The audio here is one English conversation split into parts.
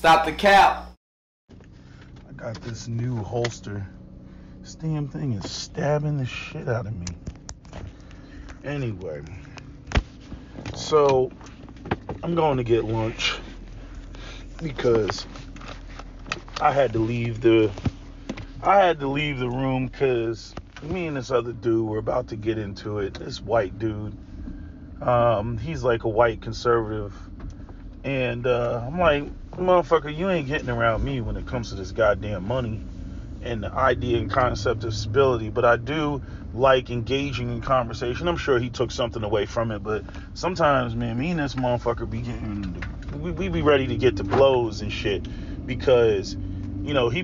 Stop the cap. I got this new holster. This damn thing is stabbing the shit out of me. Anyway, so I'm going to get lunch because I had to leave the room because me and this other dude were about to get into it. This white dude, he's like a white conservative, and I'm like, motherfucker, you ain't getting around me when it comes to this goddamn money and the idea and concept of stability. But I do like engaging in conversation. I'm sure he took something away from it, but sometimes, man, me and this motherfucker be getting, we be ready to get to blows and shit because, you know, he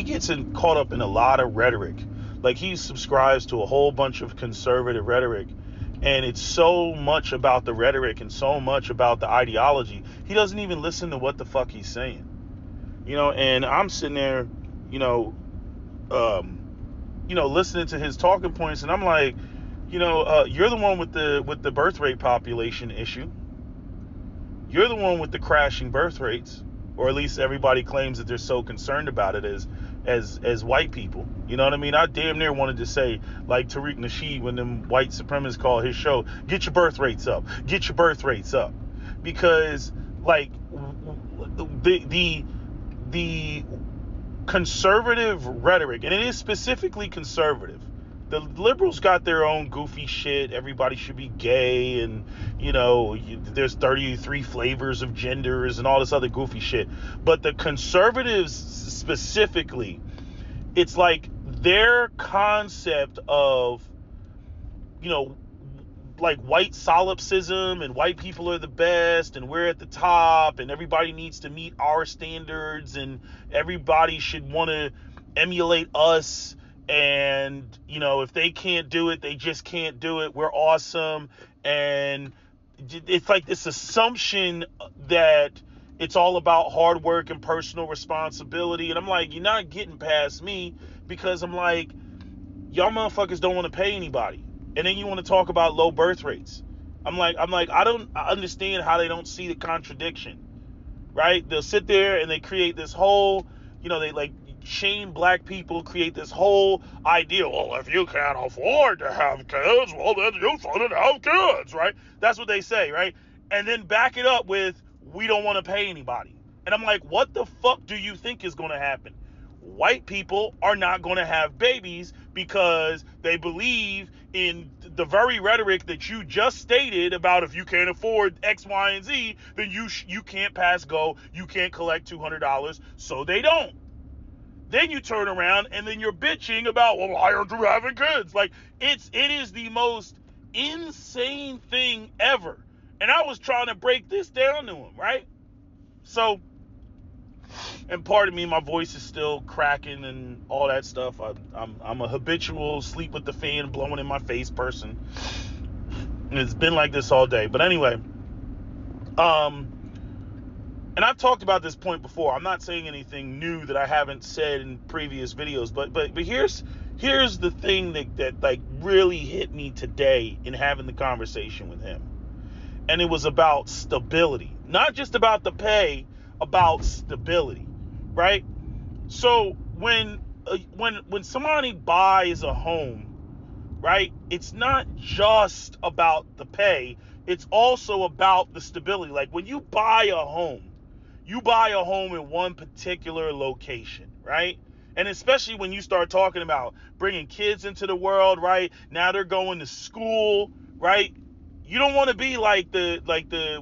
gets caught up in a lot of rhetoric. Like, he subscribes to a whole bunch of conservative rhetoric, and it's so much about the rhetoric and so much about the ideology, he doesn't even listen to what the fuck he's saying. You know, and I'm sitting there, listening to his talking points, and I'm like, you're the one with the birth rate population issue. You're the one with the crashing birth rates, or at least everybody claims that they're so concerned about it as white people. You know what I mean? I damn near wanted to say, like Tariq Nasheed, when them white supremacists call his show, get your birth rates up, because like the conservative rhetoric, and it is specifically conservative. The liberals got their own goofy shit. Everybody should be gay, and there's 33 flavors of genders and all this other goofy shit. But the conservatives specifically, it's like their concept of, like white solipsism, and white people are the best, and we're at the top, and everybody needs to meet our standards, and everybody should want to emulate us, and if they can't do it, they just can't do it, we're awesome. And it's like this assumption that it's all about hard work and personal responsibility. And I'm like, you're not getting past me, because I'm like, y'all motherfuckers don't want to pay anybody. And then you want to talk about low birth rates. I'm like, I understand how they don't see the contradiction, right? They'll sit there and they create this whole, they like shame black people, create this whole idea. Well, if you can't afford to have kids, well, then you shouldn't have kids, right? That's what they say, right? And then back it up with, we don't want to pay anybody. And I'm like, what the fuck do you think is going to happen? White people are not going to have babies because they believe in the very rhetoric that you just stated about, if you can't afford X, Y, and Z, then you can't pass go, you can't collect $200, so they don't. Then you turn around and then you're bitching about, well, why aren't you having kids? Like, it is the most insane thing ever. And I was trying to break this down to him, right? So, and pardon me, my voice is still cracking and all that stuff. I'm a habitual sleep with the fan blowing in my face person. And it's been like this all day. But anyway, and I've talked about this point before. I'm not saying anything new that I haven't said in previous videos. But here's the thing that like really hit me today in having the conversation with him. And it was about stability. Not just about the pay, about stability. Right? So when somebody buys a home, right, it's not just about the pay, it's also about the stability. Like, when you buy a home in one particular location, right? And especially when you start talking about bringing kids into the world, right? Now they're going to school, right? You don't want to be like the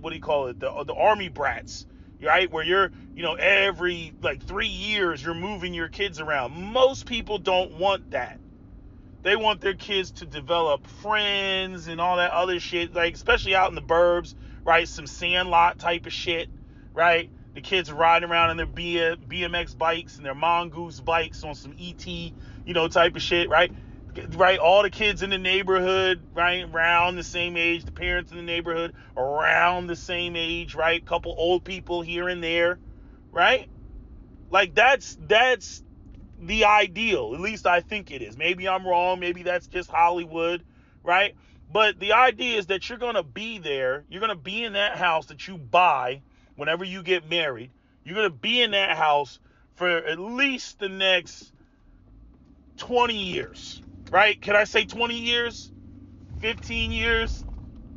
what do you call it? The army brats, right? Where you're, every like 3 years you're moving your kids around. Most people don't want that. They want their kids to develop friends and all that other shit, like especially out in the burbs, right? Some Sandlot type of shit, right? The kids are riding around in their BMX bikes and their Mongoose bikes on some ET, type of shit, right? Right, all the kids in the neighborhood, right, around the same age, the parents in the neighborhood around the same age, right? Couple old people here and there, right? Like, that's the ideal. At least I think it is. Maybe I'm wrong. Maybe that's just Hollywood, right? But the idea is that you're going to be there. You're going to be in that house that you buy whenever you get married. You're going to be in that house for at least the next 20 years, right? Can I say 20 years? 15 years?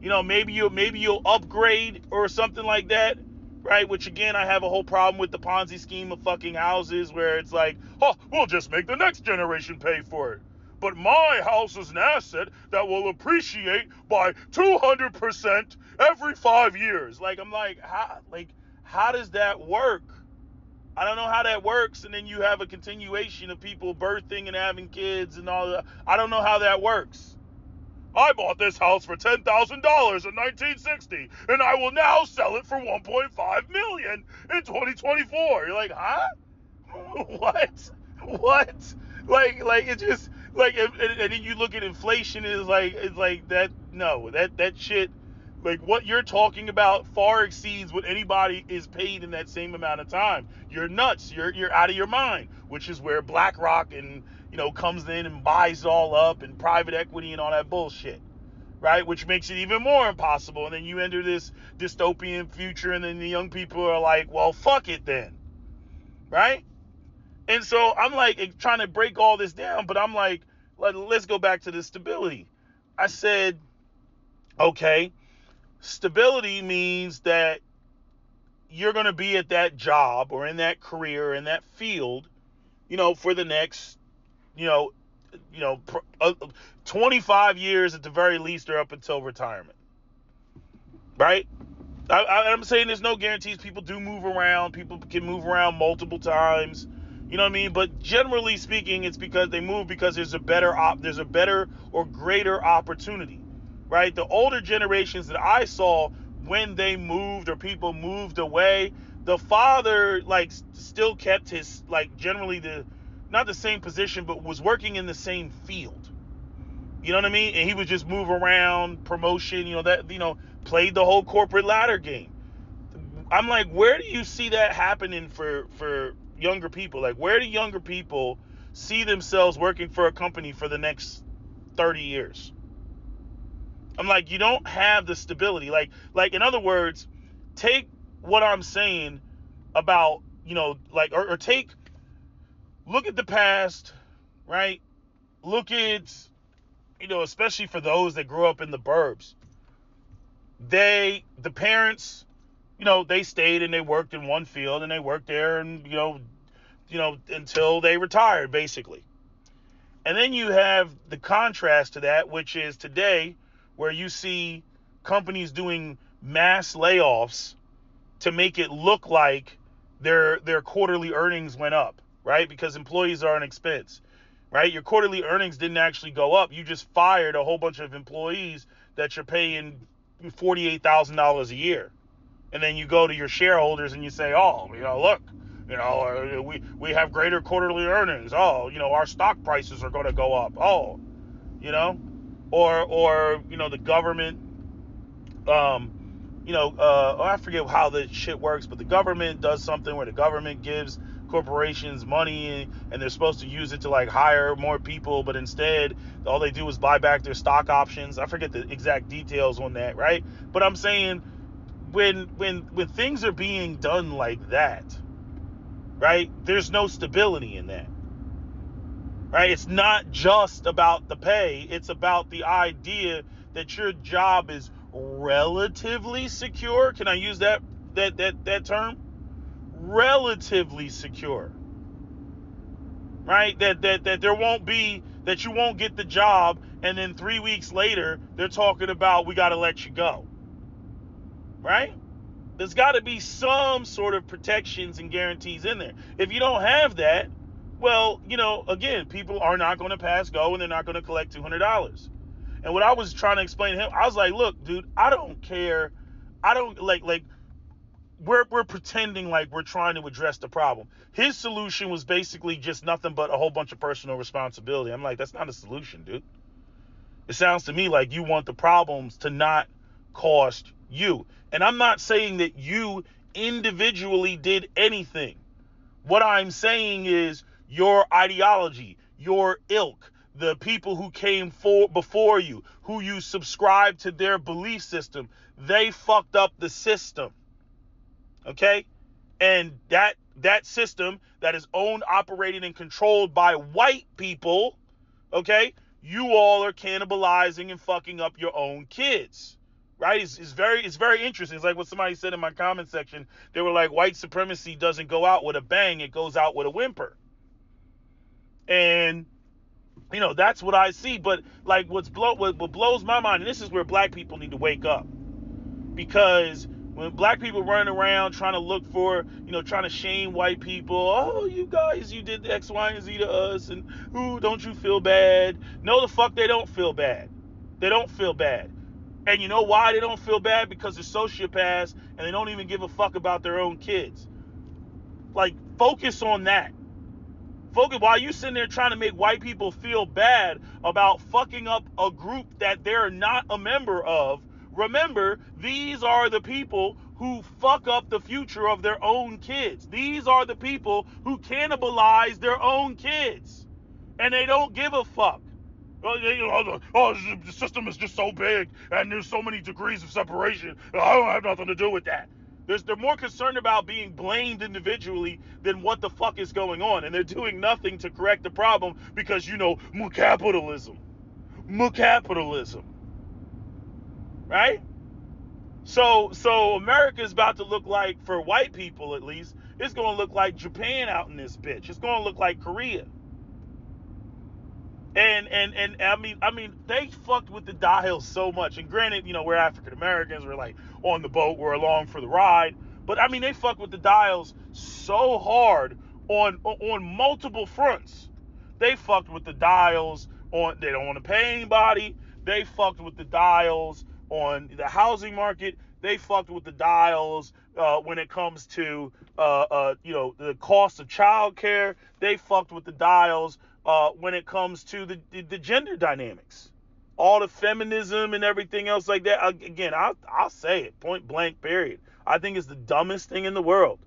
Maybe you'll upgrade or something like that, right? Which again, I have a whole problem with the Ponzi scheme of fucking houses where it's like, oh, we'll just make the next generation pay for it. But my house is an asset that will appreciate by 200% every 5 years. I'm like, how does that work? I don't know how that works. And then you have a continuation of people birthing and having kids and all that. I don't know how that works. I bought this house for $10,000 in 1960, and I will now sell it for $1.5 million in 2024. You're like, huh? What? It's just and then you look at inflation, it's like that. No, that shit. What you're talking about far exceeds what anybody is paid in that same amount of time. You're nuts. You're out of your mind. Which is where BlackRock and comes in and buys it all up, and private equity and all that bullshit, right? Which makes it even more impossible. And then you enter this dystopian future, and then the young people are like, well, fuck it then, right? And so I'm like trying to break all this down, but I'm like, let's go back to the stability. I said, okay, stability means that you're going to be at that job or in that career, in that field, for the next, 25 years at the very least, or up until retirement, right? I'm saying there's no guarantees. People do move around. People can move around multiple times. You know what I mean? But generally speaking, it's because they move because there's a better or greater opportunity, right? The older generations that I saw, when they moved or people moved away, the father still kept his generally not the same position, but was working in the same field. You know what I mean? And he would just move around, promotion, played the whole corporate ladder game. I'm like, where do you see that happening for younger people? Where do younger people see themselves working for a company for the next 30 years? I'm like, you don't have the stability. In other words, take what I'm saying about, or look at the past, right? Look at, especially for those that grew up in the burbs. The parents, they stayed and they worked in one field, and they worked there and, until they retired, basically. And then you have the contrast to that, which is today, where you see companies doing mass layoffs to make it look like their quarterly earnings went up, right? Because employees are an expense, right? Your quarterly earnings didn't actually go up. You just fired a whole bunch of employees that you're paying $48,000 a year. And then you go to your shareholders and you say, oh, look, we have greater quarterly earnings. Oh, our stock prices are going to go up. Oh, or the government, I forget how the shit works, but the government does something where the government gives corporations money and they're supposed to use it to hire more people, but instead all they do is buy back their stock options. I forget the exact details on that, right? But I'm saying when things are being done like that, right, there's no stability in that, right? It's not just about the pay. It's about the idea that your job is relatively secure. Can I use that term? Relatively secure, right? That there won't be, that you won't get the job and then 3 weeks later they're talking about, we got to let you go, right? There's got to be some sort of protections and guarantees in there. If you don't have that, well, again, people are not going to pass go and they're not going to collect $200. And what I was trying to explain to him, I was like, look, dude, I don't care. I don't we're pretending like we're trying to address the problem. His solution was basically just nothing but a whole bunch of personal responsibility. I'm like, that's not a solution, dude. It sounds to me like you want the problems to not cost you. And I'm not saying that you individually did anything. What I'm saying is your ideology, your ilk, the people who came before you, who you subscribe to their belief system, they fucked up the system. Okay? And that system that is owned, operated, and controlled by white people, okay, you all are cannibalizing and fucking up your own kids, right? It's very interesting. It's like what somebody said in my comment section. They were like, white supremacy doesn't go out with a bang, it goes out with a whimper. And that's what I see. But like what blows my mind, and this is where black people need to wake up, because when black people running around trying to look for, trying to shame white people, oh, you guys, you did X, Y, and Z to us, and ooh, don't you feel bad? No, the fuck they don't feel bad. They don't feel bad. And you know why they don't feel bad? Because they're sociopaths and they don't even give a fuck about their own kids. Like, focus on that. Focus while you sitting there trying to make white people feel bad about fucking up a group that they're not a member of. Remember, these are the people who fuck up the future of their own kids. These are the people who cannibalize their own kids. And they don't give a fuck. The system is just so big and there's so many degrees of separation. I don't have nothing to do with that. They're more concerned about being blamed individually than what the fuck is going on. And they're doing nothing to correct the problem because, more capitalism. More capitalism. Right? So America is about to look like, for white people at least, it's going to look like Japan out in this bitch. It's going to look like Korea. And I mean, they fucked with the dials so much. And granted, we're African Americans, we're like on the boat, we're along for the ride. But I mean, they fucked with the dials so hard on multiple fronts. They fucked with the dials on, they don't want to pay anybody. They fucked with the dials on the housing market. They fucked with the dials when it comes to the cost of childcare. They fucked with the dials when it comes to the gender dynamics, all the feminism and everything else like that. Again, I'll say it, point blank, period. I think it's the dumbest thing in the world,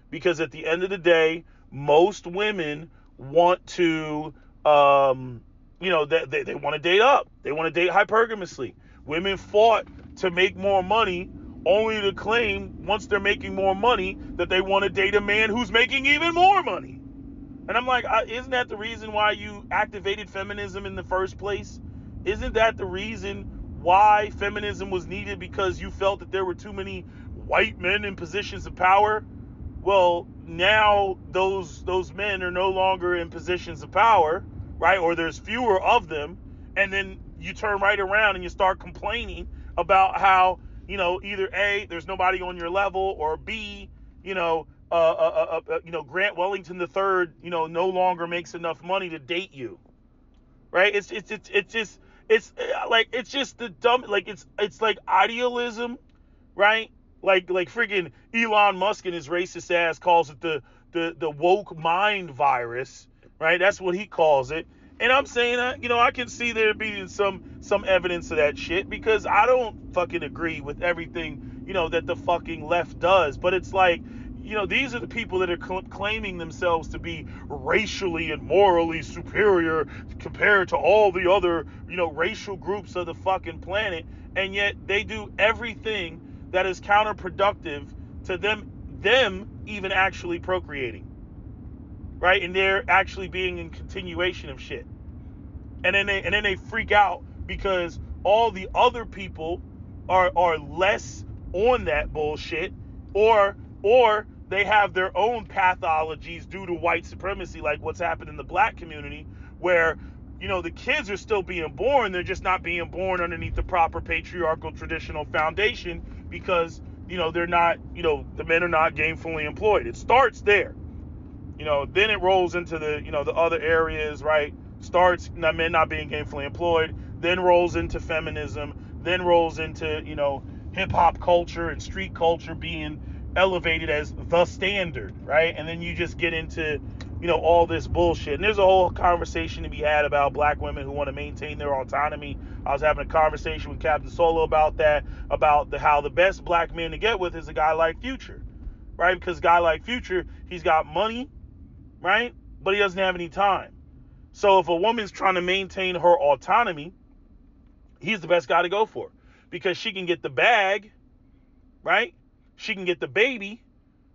because at the end of the day, most women want to, they want to date up. They want to date hypergamously. Women fought to make more money, only to claim once they're making more money that they want to date a man who's making even more money. And I'm like, isn't that the reason why you activated feminism in the first place? Isn't that the reason why feminism was needed? Because you felt that there were too many white men in positions of power? Well, now those men are no longer in positions of power, right? Or there's fewer of them. And then you turn right around and you start complaining about how, either A, there's nobody on your level, or B, Grant Wellington III, no longer makes enough money to date you, right? It's just the dumb, like it's like idealism, right? Like freaking Elon Musk and his racist ass calls it the woke mind virus, right? That's what he calls it. And I'm saying, I can see there being some evidence of that shit, because I don't fucking agree with everything, that the fucking left does. But it's like, these are the people that are claiming themselves to be racially and morally superior compared to all the other, racial groups of the fucking planet. And yet they do everything that is counterproductive to them even actually procreating. Right? And they're actually being in continuation of shit. And then they freak out because all the other people are less on that bullshit, or they have their own pathologies due to white supremacy, like what's happened in the black community, where the kids are still being born, they're just not being born underneath the proper patriarchal traditional foundation, because they're not, the men are not gainfully employed. It starts there. Then it rolls into the, the other areas, right? Starts men not being gainfully employed, then rolls into feminism, then rolls into, hip hop culture and street culture being elevated as the standard, right? And then you just get into, all this bullshit. And there's a whole conversation to be had about black women who want to maintain their autonomy. I was having a conversation with Captain Solo about that, about how the best black man to get with is a guy like Future, right? Because a guy like Future, he's got money, right? But he doesn't have any time. So if a woman's trying to maintain her autonomy, he's the best guy to go for, because she can get the bag, right? She can get the baby,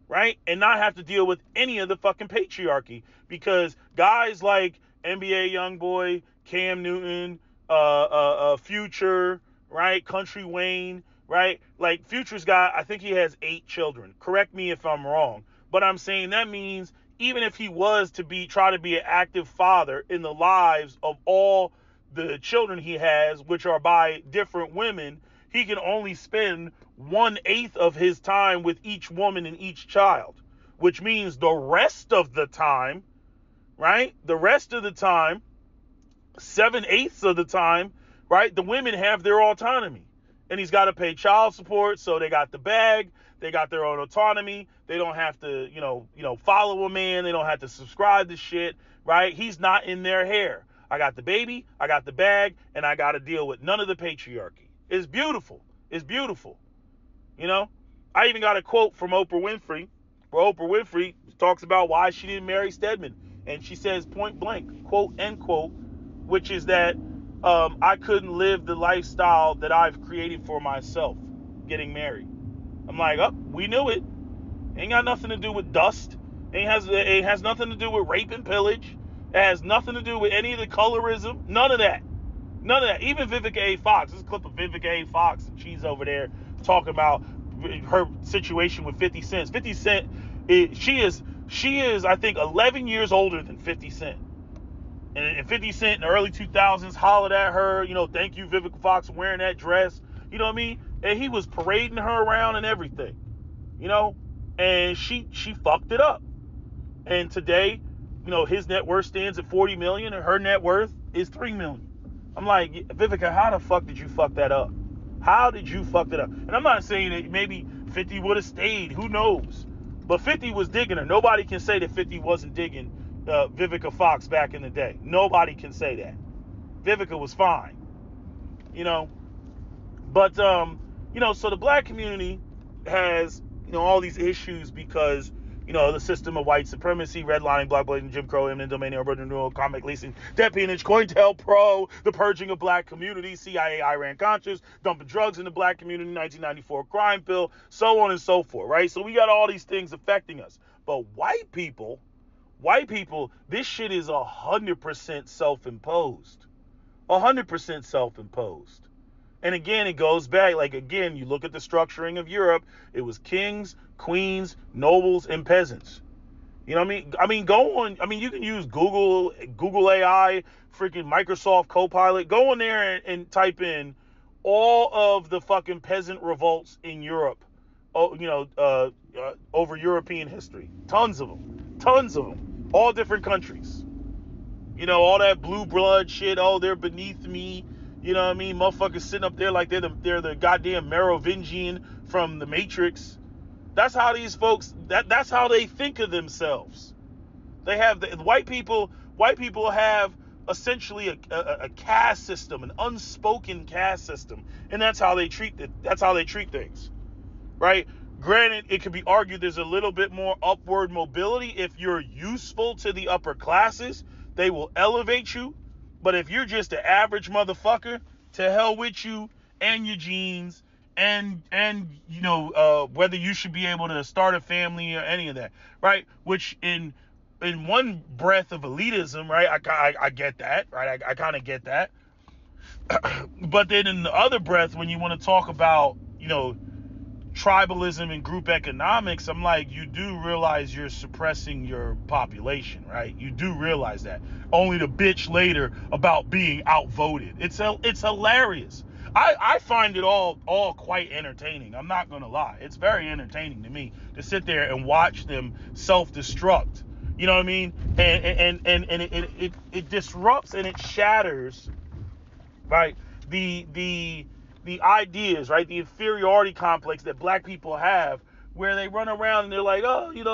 right? And not have to deal with any of the fucking patriarchy, because guys like NBA Youngboy, Cam Newton, Future, right? Country Wayne, right? Like Future's got, I think he has 8 children. Correct me if I'm wrong, but I'm saying that means even if he was to try to be an active father in the lives of all the children he has, which are by different women, he can only spend 1/8 of his time with each woman and each child, which means the rest of the time, right? The rest of the time, 7/8 of the time, right? The women have their autonomy, and he's got to pay child support. So they got the bag, they got their own autonomy. They don't have to, follow a man. They don't have to subscribe to shit, right? He's not in their hair. I got the baby, I got the bag, and I got to deal with none of the patriarchy. It's beautiful. It's beautiful. I even got a quote from Oprah Winfrey, where Oprah Winfrey talks about why she didn't marry Stedman. And she says point blank, quote, end quote, which is that I couldn't live the lifestyle that I've created for myself getting married. I'm like, we knew it. Ain't got nothing to do with dust. It has nothing to do with rape and pillage. It has nothing to do with any of the colorism. None of that. None of that. Even Vivica A. Fox. This is a clip of Vivica A. Fox, and she's over there talking about her situation with 50 Cent. 50 Cent, she is, I think, 11 years older than 50 Cent. And 50 Cent in the early 2000s hollered at her, thank you, Vivica Fox, for wearing that dress. You know what I mean? And he was parading her around and everything, and she fucked it up. And today, his net worth stands at 40 million and her net worth is 3 million. I'm like, Vivica, how the fuck did you fuck that up? How did you fuck that up? And I'm not saying that maybe 50 would have stayed. Who knows? But 50 was digging her. Nobody can say that 50 wasn't digging Vivica Fox back in the day. Nobody can say that. Vivica was fine. But, so the black community has, all these issues because, the system of white supremacy, redlining, blackballing, Jim Crow, eminent domain, urban renewal, comic leasing, debt peonage, COINTELPRO, the purging of black communities, CIA, Iran Contras, dumping drugs in the black community, 1994 crime bill, so on and so forth, right? So we got all these things affecting us. But white people, this shit is 100% self-imposed. 100% self-imposed. And again, it goes back, you look at the structuring of Europe, it was kings, queens, nobles, and peasants. You know what I mean? You can use Google AI, freaking Microsoft Copilot. Go in there and type in all of the fucking peasant revolts in Europe, over European history. Tons of them. All different countries. All that blue blood shit, they're beneath me. You know what I mean? Motherfuckers sitting up there like they're the goddamn Merovingian from the Matrix. That's how these folks, that's how they think of themselves. They have white people have essentially a caste system, an unspoken caste system, and that's how they treat things. Right? Granted, it could be argued there's a little bit more upward mobility. If you're useful to the upper classes, they will elevate you. But if you're just an average motherfucker, to hell with you and your genes and whether you should be able to start a family or any of that, right? Which in one breath of elitism, right? I get that, right? I kind of get that. But then in the other breath, when you want to talk about, tribalism and group economics, I'm like, you do realize you're suppressing your population, right? You do realize that. Only to bitch later about being outvoted. It's hilarious. I find it all quite entertaining. I'm not gonna lie. It's very entertaining to me to sit there and watch them self-destruct. You know what I mean? And it disrupts and it shatters, right? The ideas, right? The inferiority complex that black people have, where they run around and they're like,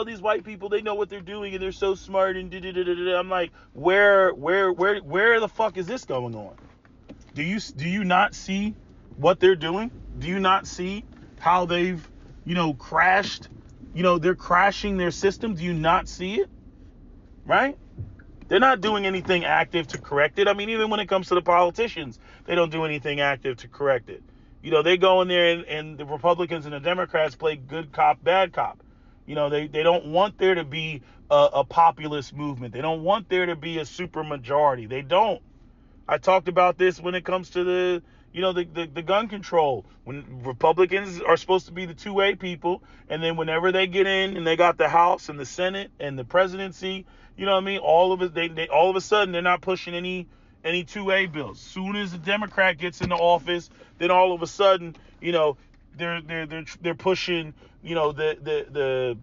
these white people, they know what they're doing and they're so smart and da-da-da-da-da. I'm like, where the fuck is this going on? Do you not see what they're doing? Do you not see how they've, crashed, they're crashing their system? Do you not see it? Right? They're not doing anything active to correct it. I mean, even when it comes to the politicians, they don't do anything active to correct it. They go in there and the Republicans and the Democrats play good cop, bad cop. They don't want there to be a populist movement. They don't want there to be a super majority. They don't. I talked about this when it comes to the gun control. When Republicans are supposed to be the two-way people, and then whenever they get in and they got the House and the Senate and the presidency, you know what I mean? All of it, they all of a sudden they're not pushing any two-way bills. Soon as the Democrat gets into office, then all of a sudden, they're pushing, the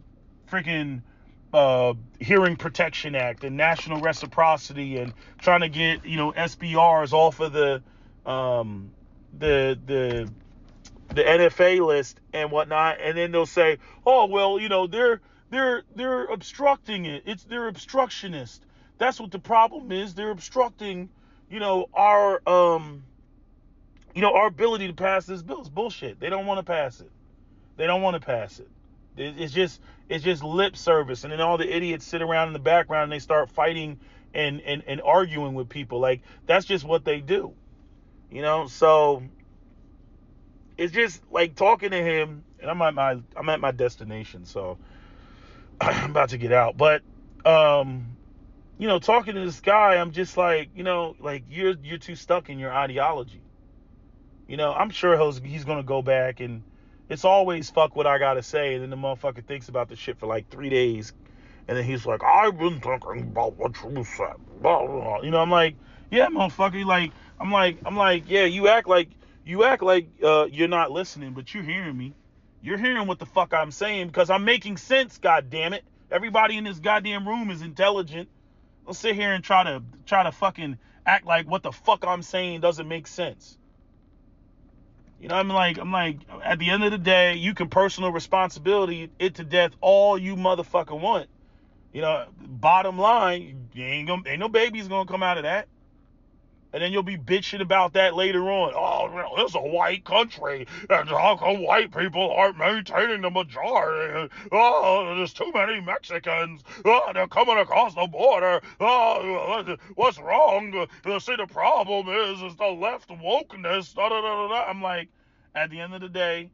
freaking Hearing Protection Act and national reciprocity, and trying to get SBRs off of the NFA list and whatnot, and then they'll say, oh well, they're obstructing it. They're obstructionist. That's what the problem is. They're obstructing our our ability to pass this bill. It's bullshit. They don't want to pass it. It's just lip service, and then all the idiots sit around in the background and they start fighting and arguing with people. Like, that's just what they do, So it's just like talking to him, and I'm at my destination, so I'm about to get out. But talking to this guy, I'm just like, like you're too stuck in your ideology. I'm sure he's gonna go back, and it's always fuck what I gotta say, and then the motherfucker thinks about the shit for like 3 days, and then he's like, I've been thinking about what you said. Blah, blah. I'm like, yeah, motherfucker. Like, I'm like, yeah, you act like you're not listening, but you're hearing me. You're hearing what the fuck I'm saying, because I'm making sense. God damn it! Everybody in this goddamn room is intelligent. Don't sit here and try to fucking act like what the fuck I'm saying doesn't make sense. I'm like, at the end of the day, you can personal responsibility it to death all you motherfucker want. Bottom line, ain't no baby's gonna come out of that. And then you'll be bitching about that later on. Oh, it's a white country, and how come white people aren't maintaining the majority? Oh, there's too many Mexicans. Oh, they're coming across the border. Oh, what's wrong? See, the problem is the left wokeness. Da, da, da, da. I'm like, at the end of the day,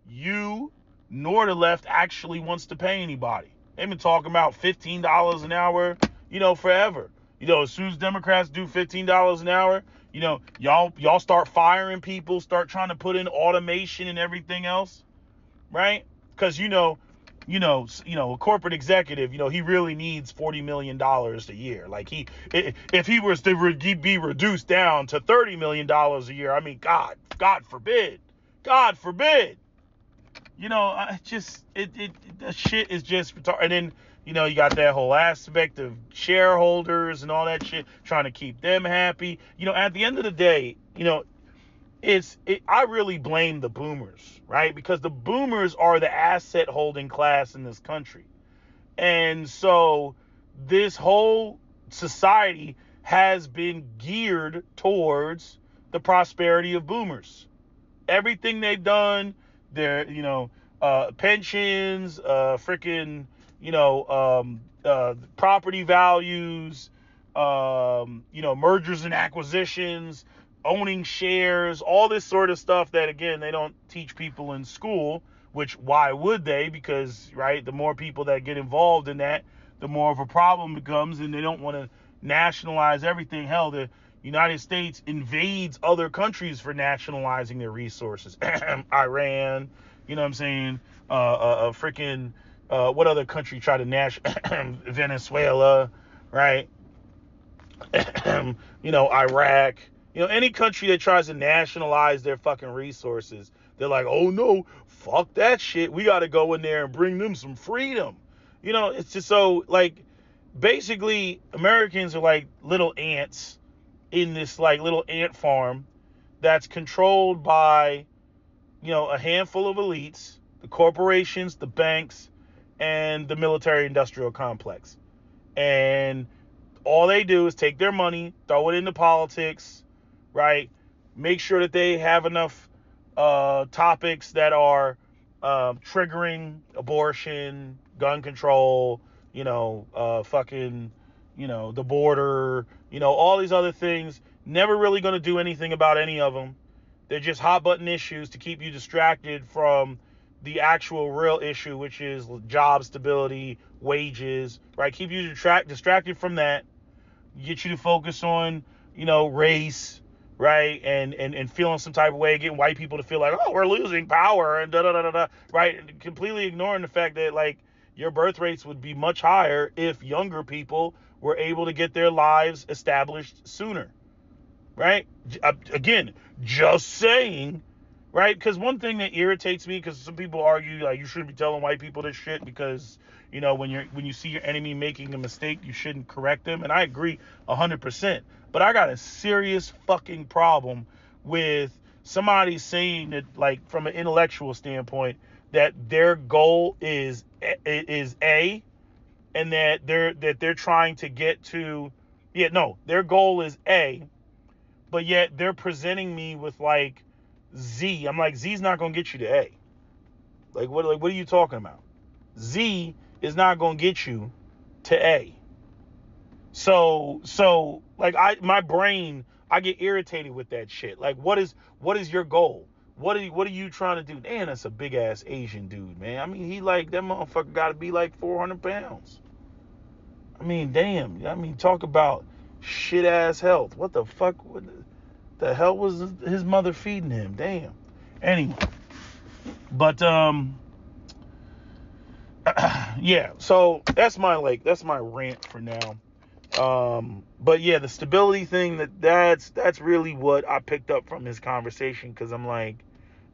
you nor the left actually wants to pay anybody. They've been talking about $15 an hour, forever. As soon as Democrats do $15 an hour, y'all start firing people, start trying to put in automation and everything else, right? Because a corporate executive, he really needs $40 million a year. Like, if he was to be reduced down to $30 million a year, I mean, God forbid, the shit is just retarded. And then, you got that whole aspect of shareholders and all that shit, trying to keep them happy. At the end of the day, I really blame the boomers, right? Because the boomers are the asset holding class in this country. And so this whole society has been geared towards the prosperity of boomers. Everything they've done, their, pensions, freaking, property values, mergers and acquisitions, owning shares, all this sort of stuff that, again, they don't teach people in school, which why would they? Because, right, the more people that get involved in that, the more of a problem it becomes, and they don't want to nationalize everything. Hell, the United States invades other countries for nationalizing their resources. Iran, you know what I'm saying? What other country tried to Venezuela, right? Iraq. Any country that tries to nationalize their fucking resources, they're like, oh no, fuck that shit. We got to go in there and bring them some freedom. It's just so, like, basically Americans are like little ants in this like little ant farm that's controlled by, a handful of elites, the corporations, the banks, and the military industrial complex. And all they do is take their money, throw it into politics, right? Make sure that they have enough topics that are triggering abortion, gun control, the border, all these other things. Never really going to do anything about any of them. They're just hot button issues to keep you distracted from the actual real issue, which is job stability, wages, right? Keep you distracted from that, get you to focus on, race, right? And feeling some type of way, getting white people to feel like, oh, we're losing power and da da da da da, right? And completely ignoring the fact that, like, your birth rates would be much higher if younger people were able to get their lives established sooner, right? Again, just saying, right? Because one thing that irritates me, because some people argue like you shouldn't be telling white people this shit because, when you see your enemy making a mistake, you shouldn't correct them. And I agree 100%. But I got a serious fucking problem with somebody saying that, like, from an intellectual standpoint, that their goal is A, and that they're trying to get to, their goal is A, but yet they're presenting me with, like, Z. I'm like, Z's not gonna get you to A. Like, what are you talking about? Z is not gonna get you to A. So like, my brain, I get irritated with that shit. Like, what is your goal? What are you trying to do? Man, that's a big ass Asian dude, man. I mean, that motherfucker gotta be like 400 pounds. I mean, damn. I mean, talk about shit ass health. What the fuck? What the hell was his mother feeding him? Damn. Anyway, but yeah. So that's my rant for now. But yeah, the stability thing, that's really what I picked up from his conversation, because I'm like,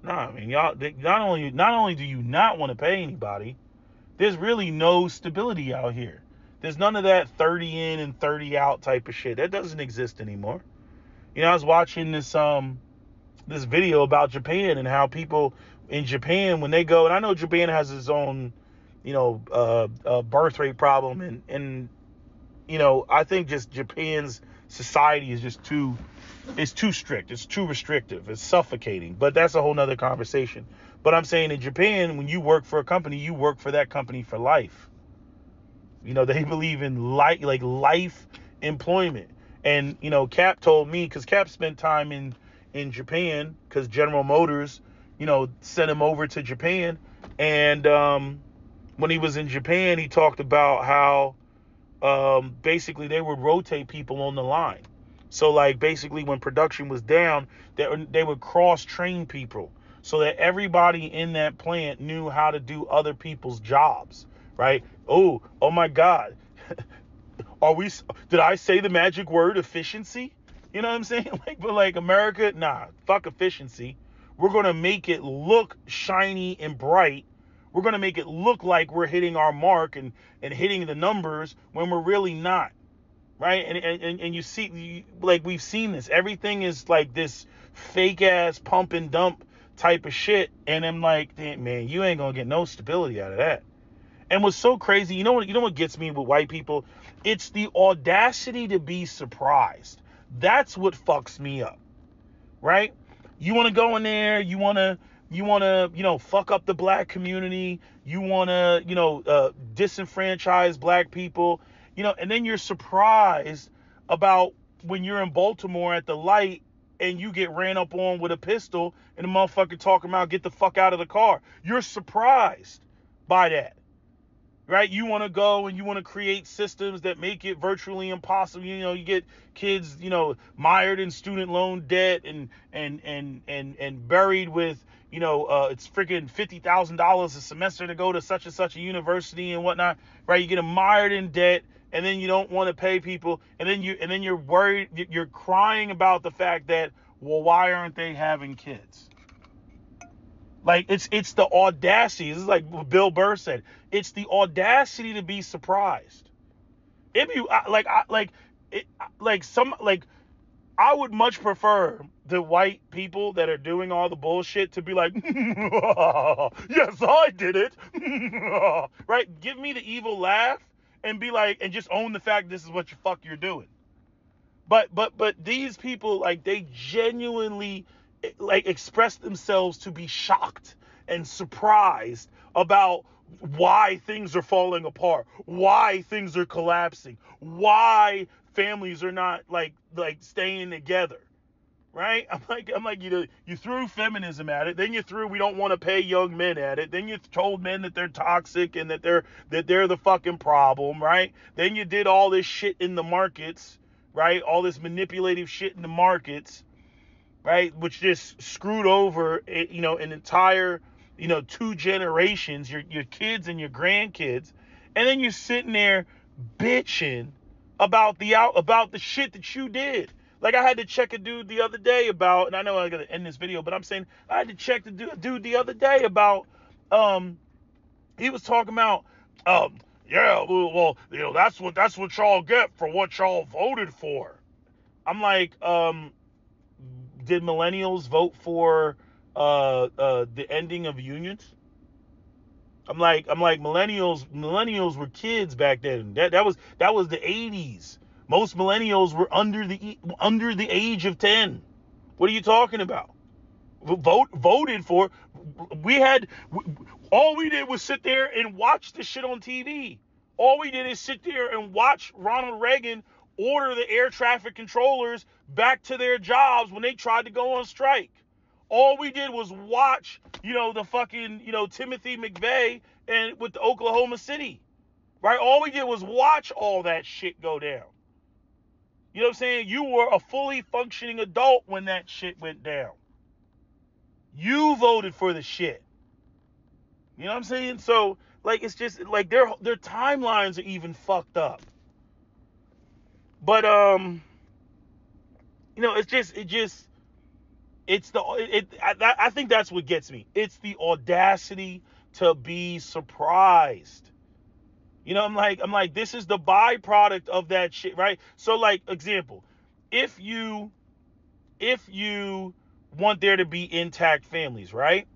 nah, I mean, y'all, not only do you not want to pay anybody, there's really no stability out here. There's none of that 30 in and 30 out type of shit. That doesn't exist anymore. I was watching this video about Japan and how people in Japan, when they go, and I know Japan has its own, birth rate problem, and I think just Japan's society is just too strict. It's too restrictive. It's suffocating. But that's a whole nother conversation. But I'm saying, in Japan, when you work for a company, you work for that company for life. They believe in life employment. And, Cap told me, because Cap spent time in Japan, because General Motors, sent him over to Japan. And when he was in Japan, he talked about how basically they would rotate people on the line. So, like, basically when production was down, they would cross-train people so that everybody in that plant knew how to do other people's jobs, right? Oh my God. Did I say the magic word efficiency? You know what I'm saying? But America, nah, fuck efficiency. We're going to make it look shiny and bright. We're going to make it look like we're hitting our mark and hitting the numbers when we're really not, right? And you see, we've seen this. Everything is like this fake ass pump and dump type of shit. And I'm like, damn, man, you ain't going to get no stability out of that. And what's so crazy, you know what gets me with white people? It's the audacity to be surprised. That's what fucks me up, right? You want to go in there, you want to, fuck up the black community. You want to, disenfranchise black people, and then you're surprised about when you're in Baltimore at the light and you get ran up on with a pistol and the motherfucker talking about get the fuck out of the car. You're surprised by that. Right? You want to go and you want to create systems that make it virtually impossible. You get kids, mired in student loan debt and buried with, it's freaking $50,000 a semester to go to such and such a university and whatnot. Right? You get them mired in debt, and then you don't want to pay people, and then you're worried, you're crying about the fact that, well, why aren't they having kids? Like, it's the audacity. This is like what Bill Burr said. It's the audacity to be surprised. If you I would much prefer the white people that are doing all the bullshit to be like, yes, I did it. Right? Give me the evil laugh and be like, and just own the fact this is what the fuck you're doing. But these people, like, they genuinely express themselves to be shocked and surprised about why things are falling apart, why things are collapsing, why families are not like staying together, right? I'm like, you threw feminism at it, then you threw we don't want to pay young men at it, then you told men that they're toxic and that they're the fucking problem, right? Then you did all this shit in the markets, right? All this manipulative shit in the markets, right? Which just screwed over, an entire, 2 generations, your kids and your grandkids, and then you're sitting there bitching about the shit that you did. Like I had to check a dude the other day about, and I know I gotta end this video, but I'm saying I had to check the dude the other day about, he was talking about, yeah, well, that's what y'all get for what y'all voted for. I'm like, did millennials vote for the ending of unions? I'm like millennials were kids back then. That was the 80s. Most millennials were under the age of 10. What are you talking about? Voted for. We had all we did was sit there and watch the shit on TV. All we did is sit there and watch Ronald Reagan order the air traffic controllers back to their jobs when they tried to go on strike. All we did was watch, the fucking, Timothy McVeigh and with the Oklahoma City, right? All we did was watch all that shit go down. You know what I'm saying? You were a fully functioning adult when that shit went down. You voted for the shit. You know what I'm saying? So, like, it's just like their timelines are even fucked up. But I think that's what gets me. It's the audacity to be surprised. I'm like, this is the byproduct of that shit, right? So, like, example, if you want there to be intact families, right?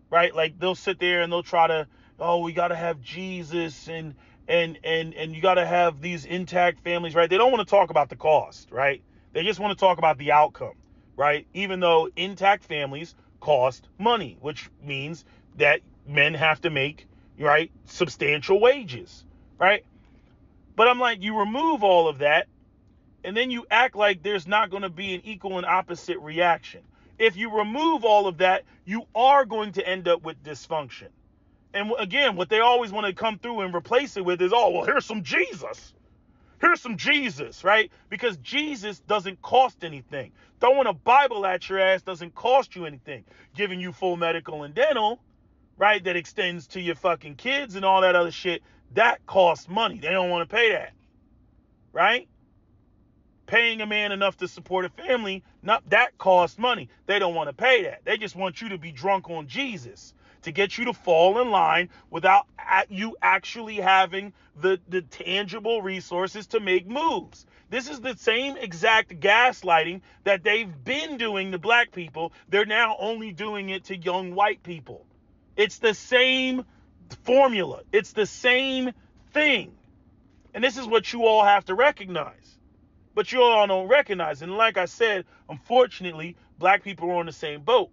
Right? Like they'll sit there and they'll try to, oh, we got to have Jesus and you got to have these intact families, right? They don't want to talk about the cost, right? They just want to talk about the outcome, right? Even though intact families cost money, which means that men have to make, right, substantial wages, right? But I'm like, you remove all of that and then you act like there's not going to be an equal and opposite reaction. If you remove all of that, you are going to end up with dysfunction. And again, what they always want to come through and replace it with is, oh, well, here's some Jesus. Here's some Jesus, right? Because Jesus doesn't cost anything. Throwing a Bible at your ass doesn't cost you anything. Giving you full medical and dental, right, that extends to your fucking kids and all that other shit, that costs money. They don't want to pay that, right? Paying a man enough to support a family, that costs money. They don't want to pay that. They just want you to be drunk on Jesus to get you to fall in line without you actually having the tangible resources to make moves. This is the same exact gaslighting that they've been doing to black people. They're now only doing it to young white people. It's the same formula. It's the same thing. And this is what you all have to recognize. But you all don't recognize. And like I said, unfortunately, black people are on the same boat.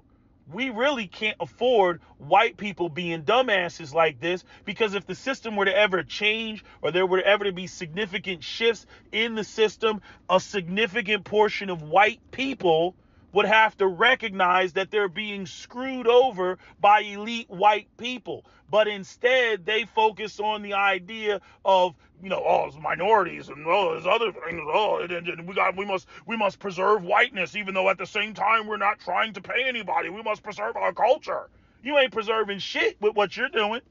We really can't afford white people being dumbasses like this, because if the system were to ever change or there were ever to be significant shifts in the system, a significant portion of white people would have to recognize that they're being screwed over by elite white people. But instead, they focus on the idea of, it's minorities and there's other things. And we must preserve whiteness, even though at the same time we're not trying to pay anybody. We must preserve our culture. You ain't preserving shit with what you're doing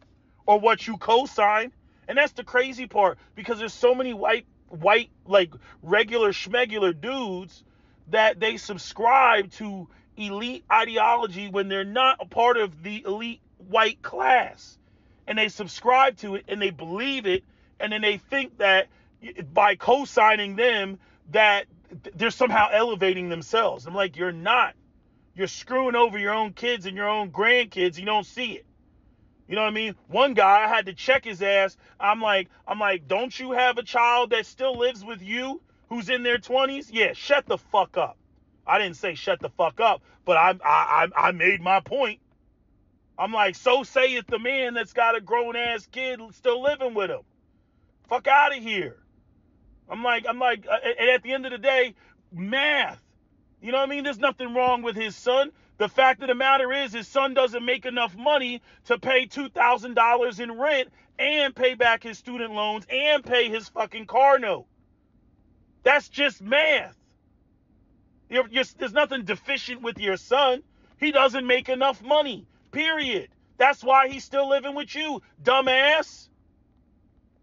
or what you co-sign. And that's the crazy part, because there's so many white like regular schmegular dudes that they subscribe to elite ideology when they're not a part of the elite white class. And they subscribe to it and they believe it, and then they think that by co-signing them that they're somehow elevating themselves. I'm like, you're not. You're screwing over your own kids and your own grandkids. You don't see it. You know what I mean? One guy, I had to check his ass. I'm like, don't you have a child that still lives with you who's in their 20s? Yeah, shut the fuck up. I didn't say shut the fuck up, but I made my point. I'm like, so saith the man that's got a grown ass kid still living with him. Fuck out of here. I'm like, and at the end of the day, math. You know what I mean? There's nothing wrong with his son. The fact of the matter is his son doesn't make enough money to pay $2,000 in rent and pay back his student loans and pay his fucking car note. That's just math. There's nothing deficient with your son. He doesn't make enough money, period. That's why he's still living with you, dumbass.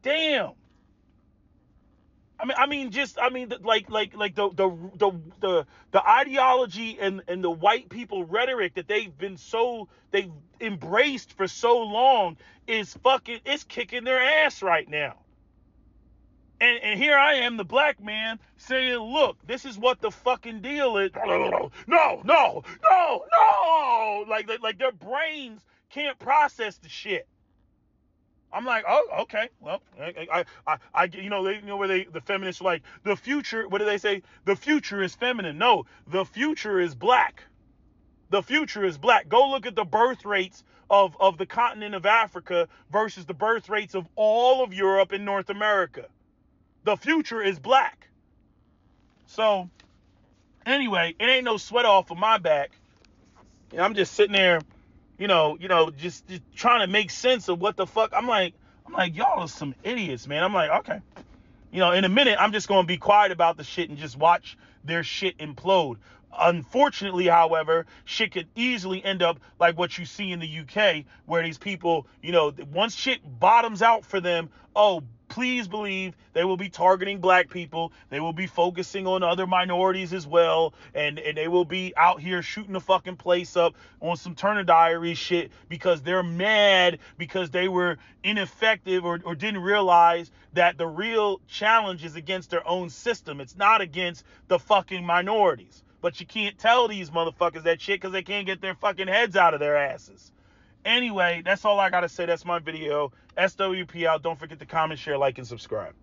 Damn. The ideology and the white people rhetoric that they've embraced for so long is kicking their ass right now. And here I am, the black man, saying, look, this is what the fucking deal is. No. Like their brains can't process the shit. I'm like, oh, okay. Well, the feminists are like, the future, what do they say? The future is feminine. No, the future is black. The future is black. Go look at the birth rates of the continent of Africa versus the birth rates of all of Europe and North America. The future is black. So, anyway, it ain't no sweat off of my back. I'm just sitting there, just trying to make sense of what the fuck. I'm like, y'all are some idiots, man. I'm like, okay. In a minute, I'm just going to be quiet about the shit and just watch their shit implode. Unfortunately, however, shit could easily end up like what you see in the UK, where these people, once shit bottoms out for them, please believe they will be targeting black people. They will be focusing on other minorities as well. And they will be out here shooting the fucking place up on some Turner Diary shit because they're mad because they were ineffective or didn't realize that the real challenge is against their own system. It's not against the fucking minorities. But you can't tell these motherfuckers that shit because they can't get their fucking heads out of their asses. Anyway, that's all I got to say. That's my video. SWP out. Don't forget to comment, share, like, and subscribe.